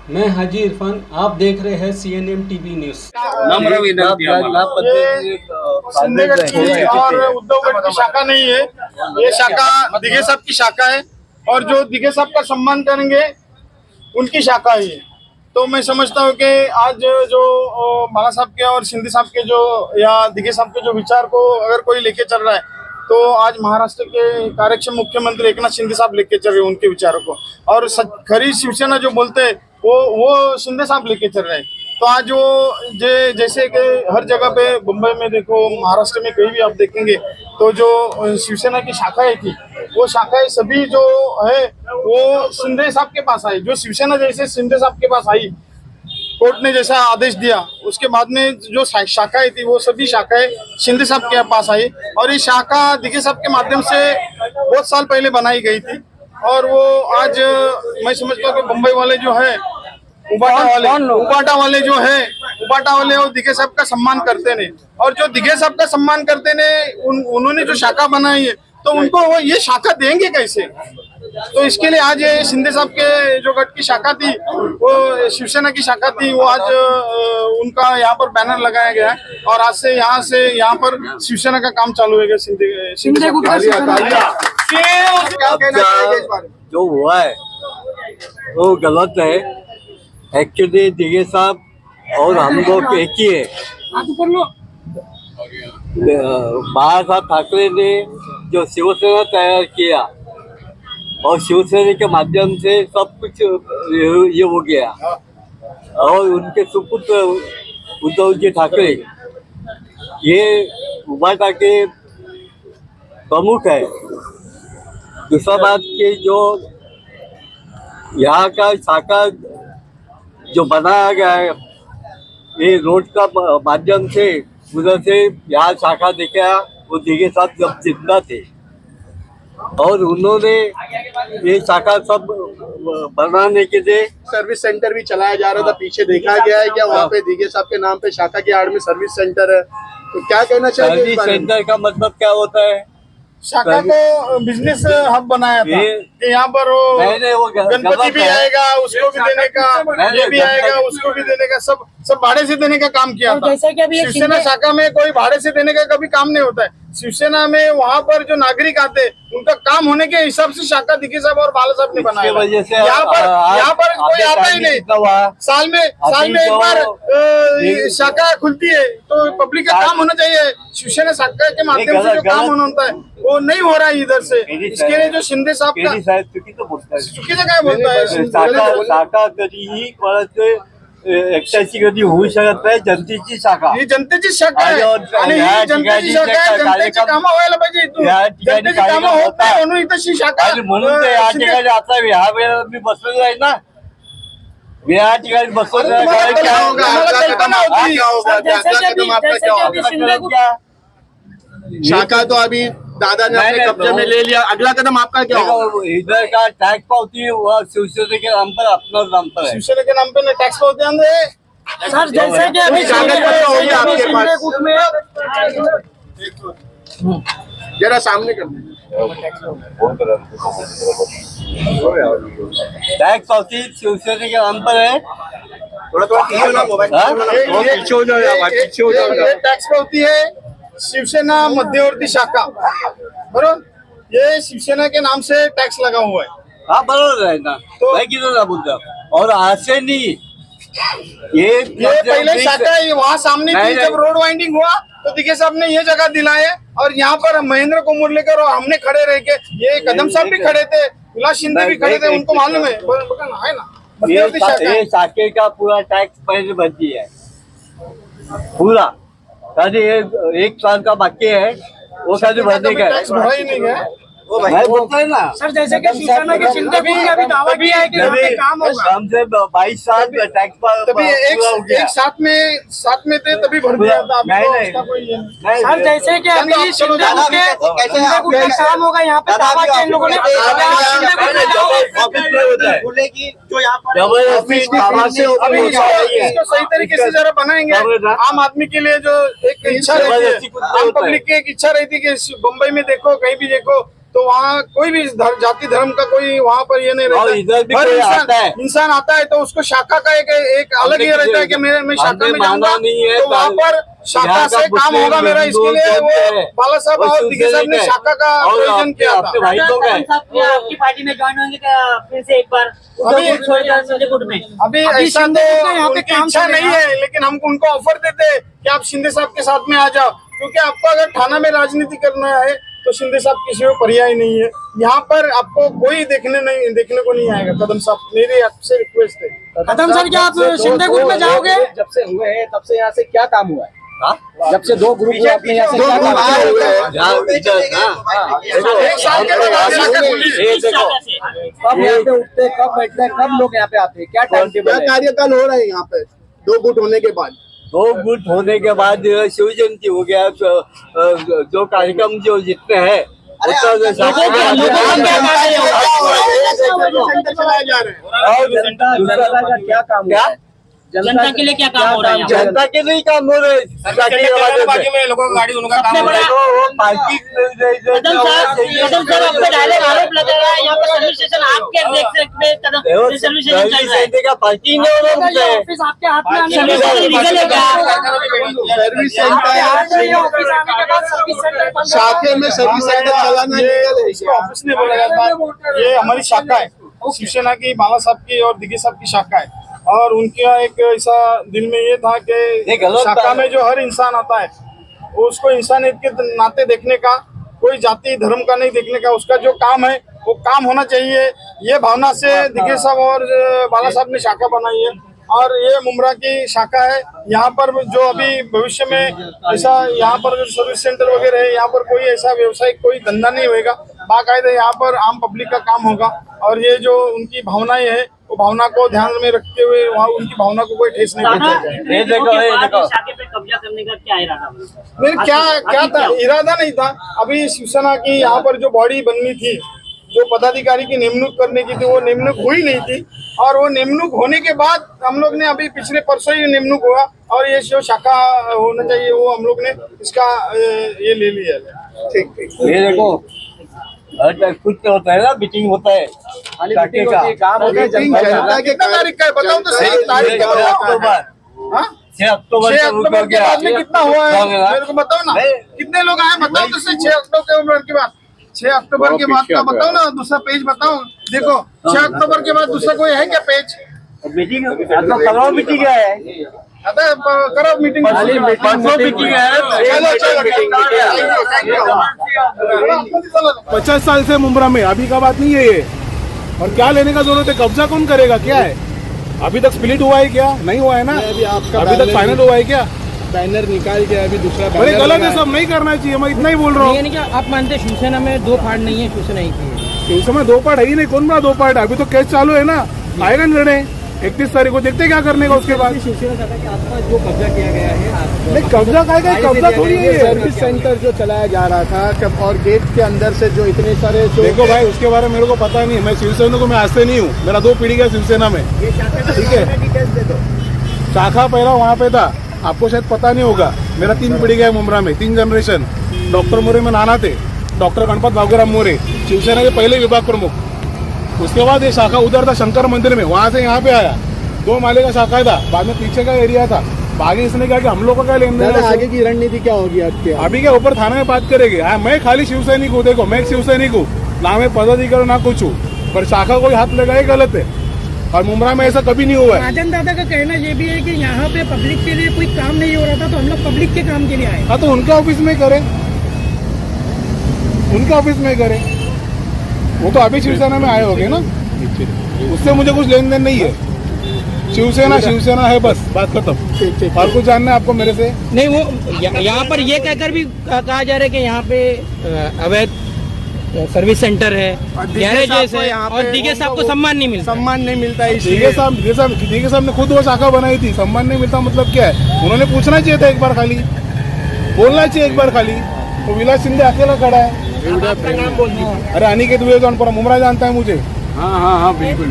मैं हाजी इरफान, आप देख रहे हैं CNN टीवी न्यूज। नम्र विनंती आम्हाला। शिंदे गट की और उद्धव गट की शाखा नहीं है, ये शाखा दिघे साहब की शाखा है और जो दिघे साहब का सम्मान करेंगे उनकी शाखा है ये। तो मैं समझता हूँ कि आज जो बाला साहब के और शिंदे साहब के जो या दिघे साहब के जो विचार को अगर कोई लेके चल रहा है तो आज महाराष्ट्र के कार्यक्षम मुख्यमंत्री एकनाथ शिंदे साहब लेके चल रहे हैं उनके विचारों को, और खरी शिवसेना जो बोलते हैं वो शिंदे साहब लेके चल रहे हैं। तो आज वो जैसे कि हर जगह पे मुंबई में देखो, महाराष्ट्र में कहीं भी आप देखेंगे तो जो शिवसेना की शाखाएं थी वो शाखाएं सभी जो है वो शिंदे साहब के पास आई। जो शिवसेना जैसे शिंदे साहब के पास आई, कोर्ट ने जैसा आदेश दिया उसके बाद में जो शाखाएं थी वो सभी शाखाएं शिंदे साहब के पास आई, और ये शाखा दिघे साहब के माध्यम से बहुत साल पहले बनाई गई थी। और वो आज मैं समझता हूँ कि मुंबई वाले जो है उबाटा वाले वो दिघे साहब का सम्मान करते ने, और जो दिघे साहब का सम्मान करते ने उन्होंने जो शाखा बनाई है तो उनको वो ये शाखा देंगे कैसे? तो इसके लिए आज ये शिंदे साहब के जो गट की शाखा थी वो शिवसेना की शाखा थी, वो आज उनका यहाँ पर बैनर लगाया गया है और आज से यहाँ पर शिवसेना का काम चालू है। शिंदे जो हुआ है वो गलत है। एक्चुअली दिघे साहब और हम लोग एक ही है। बाला साहब ठाकरे ने जो शिवसेना तैयार किया और शिवसेना के माध्यम से सब कुछ ये हो गया, और उनके सुपुत्र उद्धव जी ठाकरे ये उबाटा के प्रमुख है। दूसरा बात कि जो यहाँ का शाखा जो बनाया गया है ये रोड का माध्यम से उधर से यहाँ शाखा देखा, वो दिघे साहब जब जिंदा थे और उन्होंने ये शाखा सब बनाने के लिए सर्विस सेंटर भी चलाया जा रहा था, पीछे देखा गया है क्या वहाँ पे दिघे साहब के नाम पे शाखा की आड़ में सर्विस सेंटर है, तो क्या कहना चाहिए? सर्विस सेंटर का मतलब क्या होता है? शाखा को बिजनेस हब बनाया था कि यहाँ पर वो गणपति भी आएगा उसको भी देने का, ये भी आएगा उसको भी देने का, सब भाड़े से देने का काम किया था। शिवसेना शाखा में कोई भाड़े से देने का कभी काम नहीं होता है। शिवसेना में वहाँ पर जो नागरिक आते उनका काम होने के हिसाब से शाखा दिघे साहब और बाला साहब ने बनाया। यहाँ पर कोई आता ही नहीं। साल में एक बार शाखा खुलती है तो पब्लिक का काम होना चाहिए। शिवसेना शाखा के माध्यम से जो काम होना होता है वो नहीं हो रहा है इधर से। इसके लिए जो शिंदे साहब का चुकीचं काय बोलताय? शाखा कधीही कोणाचे एकट्याची कधी होऊ शकत नाही, जनतेची शाखा ही जनतेची शाखा आहे आणि ही जनतेची शाखा आहे। जनतेची कामं व्हायला पाहिजे इथून, जनतेची कामं होत नाही म्हणून इथं शाखा, म्हणून ते या ठिकाणी आता ह्या वेळेला मी बसलेलो आहे ना, या ठिकाणी बसलेलो शाखा तो अभी दादा ने अपने कब्जे में ले लिया, अगला कदम आपका क्या होगा? इधर का टैक्स पावती शिवसेना के नाम पर, अपना नाम पर है। शिवसेना के नाम पे टैक्स पावती आंदे सर, जैसे कि अभी होगी आपके पास, जरा सामने कर टैक्स पावती शिवसेना के नाम पर है। टैक्स पावती है शिवसेना मध्यवर्ती शाखा, बरोबर? ये शिवसेना के नाम से टैक्स लगा हुआ है। हाँ बरोबर है ना, तो मैं क्यों ना बोलता। और आज से नहीं, ये पहले शाखा है वहाँ सामने थी, जब रोड वाइंडिंग हुआ तो दिघे साहब ने ये जगह दिलाए, और यहाँ पर महेंद्र को मुरलीकर और हमने खड़े रह के, ये कदम साहब भी खड़े थे, विलास शिंदे भी खड़े थे, उनको मालूम है ना। ये शाखे का पूरा टैक्स पहले भरती है पूरा, कभी एक साल का बाकी है वो कभी भरने का टैक्स भरा ही नहीं है। मैं बोलता है ना सर, जैसे कि शिवसेना के शिंदे भी अभी दावा किया है कि काम होगा, कम से 22 साल टैक्स पर तभी एक साथ में थे तभी भर दिया था। नहीं सर, जैसे कि अभी शिंदे के काम होगा यहाँ पे दावा किया इन लोगों ने, जो यहाँ पर इसको सही तरीके से जरा बनाएंगे। आम आदमी के लिए जो एक इच्छा रहती है, आम पब्लिक की एक इच्छा रहती है कि मुंबई में देखो, कहीं भी देखो तो वहाँ कोई भी जाति धर्म का कोई वहाँ पर ये नहीं और रहता। इधर भी हर कोई आता है। इंसान आता है तो उसको शाखा का एक अलग ही रहता है कि मैं शाखा में जाऊंगा तो वहाँ पर शाखा से काम होगा मेरा। इसके लिए वो बाला साहब और दिगे साहब ने शाखा का प्रयोजन किया था। भाई लोग हैं आपकी पार्टी में ज्वाइन होंगे क्या फिर से एक बार संजय गुट में? अभी ऐसा तो उनकी इच्छा नहीं है, लेकिन हम उनको ऑफर देते हैं कि आप शिंदे साहब के साथ में आ जाओ, क्योंकि आपको अगर थाना में राजनीति करना है तो शिंदे साहब किसी को पर्याय नहीं है। यहाँ पर आपको कोई देखने को नहीं आएगा। कदम साहब, मेरी आपसे रिक्वेस्ट है। कदम सर, क्या आप शिंदे गुट में जाओगे? जब से हुए हैं तब से यहाँ से क्या काम हुआ है? हाँ? जब से 2 ग्रुप हुए अपने यहाँ से क्या काम हुआ है? एक साल के बाद शाखा खुली। कब यहाँ पे उठते, कब बैठते, कब लोग यहाँ पे आते हैं, क्या टाइम टेबल है? कार्यकाल हो रहा है यहाँ पे 2 गुट होने के बाद? 2 गुट होने के बाद शिव जयंती हो गया, जो कार्यक्रम जो जितने हैं क्या काम हुआ है? जनता के लिए क्या काम हो रहा है? जनता के लिए काम हो रहे बाकी में लोगों का गाड़ी उनका काम हो रहा है। पार्टी कदम सर आप पे डायरेक्ट आरोप लगा रहा है यहाँ पे सर्विस स्टेशन आपके देख सकते सर्विस स्टेशन चल रहा है। का पार्टी ने ऑफिस आपके हाथ में सर्विस स्टेशन लीगल है क्या? सर्विस ऑफिस आने के बाद सर्विस सेंटर बंद है। शाखे में सर्विस सेंटर चलाना लीगल है, इसको ऑफिस ने बोला जाता है। ये हमारी शाखा है, शिवसेना की बाला साहब की और दिगे साहब की शाखा है। और उनका एक ऐसा दिल में ये था कि शाखा में जो हर इंसान आता है उसको इंसानियत के नाते देखने का, कोई जाति धर्म का नहीं देखने का, उसका जो काम है वो काम होना चाहिए। ये भावना से दिगे साहब और बाला साहब ने शाखा बनाई है। और ये मुमरा की शाखा है। यहाँ पर जो अभी भविष्य में ऐसा यहाँ पर सर्विस सेंटर वगैरह है, यहाँ पर कोई ऐसा व्यवसायिक कोई धंधा नहीं होगा, बाकायदा यहाँ पर आम पब्लिक का काम होगा। और ये जो उनकी भावनाएं है वो भावना को ध्यान में रखते हुए वहाँ उनकी भावना को कोई ठेस नहीं पहुंचाएगा। ये देखो शाखे पे कब्जा करने का क्या इरादा? नहीं, क्या था, इरादा नहीं था। अभी शिवसेना की यहाँ पर जो बॉडी बननी थी, जो पदाधिकारी की निमणूक करने की थी, वो निमणूक हुई नहीं थी। और वो निमणूक होने के बाद हम लोग ने अभी पिछले परसों ही निमणूक हुआ और ये जो शाखा होना चाहिए वो हम लोग ने इसका ये ले लिया। ठीक। ये देखो कुछ तो होता है ना, मीटिंग होता है मीटिंग होती है, काम होता है जनता के तारीख का बताओ तो सही तारीख का बताओ। 6 अक्टूबर 6 अक्टूबर के बाद में कितना हुआ है मेरे को बताओ ना, कितने लोग आए बताओ तो सही। 6 अक्टूबर के बाद 6 अक्टूबर के बाद का बताओ ना, दूसरा पेज बताओ। देखो 6 अक्टूबर के बाद दूसरा कोई है क्या पेज? मीटिंग मीटिंग है, करो मीटिंग। मीटिंग है। 50 साल से मुमरा में, अभी का बात नहीं है ये। और क्या लेने का जरूरत है? कब्जा कौन करेगा? क्या है? अभी तक स्प्लिट हुआ है क्या? नहीं हुआ है ना। अभी तक फाइनल हुआ है क्या? बैनर निकाल के अभी दूसरा बड़े गलत है, सब नहीं करना चाहिए। मैं इतना ही बोल रहा हूँ। आप मानते शिवसेना में 2 पार्ट नहीं है? शिवसेना एक ही है। शिवसेना 2 पार्ट है ही नहीं। कौन बड़ा 2 पार्ट? अभी तो केस चालू है ना, आएगा निर्णय 31 तारीख को, देखते क्या करने का उसके बाद। शिवसेना चाहता है कि आपका जो कब्जा किया गया है, नहीं कब्जा का कब्जा थोड़ी है। सर्विस सेंटर जो चलाया जा रहा था और गेट के अंदर से जो इतने सारे देखो भाई, उसके बारे में मेरे को पता नहीं। मैं शिवसेना को मैं आज से नहीं हूँ, मेरा 2 पीढ़ी का शिवसेना में। ठीक है, शाखा पहला वहाँ पे था, आपको शायद पता नहीं होगा। मेरा 3 पीढ़ी का है मुमरा में, 3 जनरेशन। डॉक्टर मोरे में नाना थे, डॉक्टर गणपत भावगराम मोरे शिवसेना के पहले विभाग प्रमुख। उसके बाद ये शाखा उधर था शंकर मंदिर में, वहाँ से यहाँ पे आया। 2 माले का शाखा था, बाद में पीछे का एरिया था। आगे इसने कहा कि हम लोग का क्या लेन देन है, आगे की रणनीति क्या होगी आपके? अभी क्या ऊपर थाने में बात करेंगे। मैं खाली शिवसैनिक हूँ। देखो मैं एक शिवसैनिक हूँ, ना मैं पदाधिकारी ना कुछ हूँ, पर शाखा कोई हाथ लगाए गलत है। और मुमरा में ऐसा कभी नहीं हुआ है। राजन दादा का कहना ये भी है कि यहाँ पे पब्लिक के लिए कोई काम नहीं हो रहा था, तो हम लोग पब्लिक के काम के लिए आए। हाँ, तो उनके ऑफिस में करें, उनके ऑफिस में करें। वो तो अभी शिवसेना में आए होंगे ना, उससे मुझे कुछ लेन देन नहीं है। शिवसेना शिवसेना है, बस बात खत्म। और कुछ जानना है आपको मेरे से? नहीं, वो यहाँ पर ये कहकर भी कहा जा रहा है कि यहाँ पे अवैध सर्विस सेंटर है, गैरेजेस है, और दिगे साहब को सम्मान नहीं मिलता। दिगे साहब ने खुद वो शाखा बनाई थी, सम्मान नहीं मिलता मतलब क्या है? उन्होंने पूछना चाहिए था एक बार, खाली बोलना चाहिए एक बार खाली। तो विलास शिंदे अकेला खड़ा है। आपका नाम बोल दीजिए। अरे अनिकेत दुबे, मुमरा जानता है मुझे। हाँ, बिल्कुल।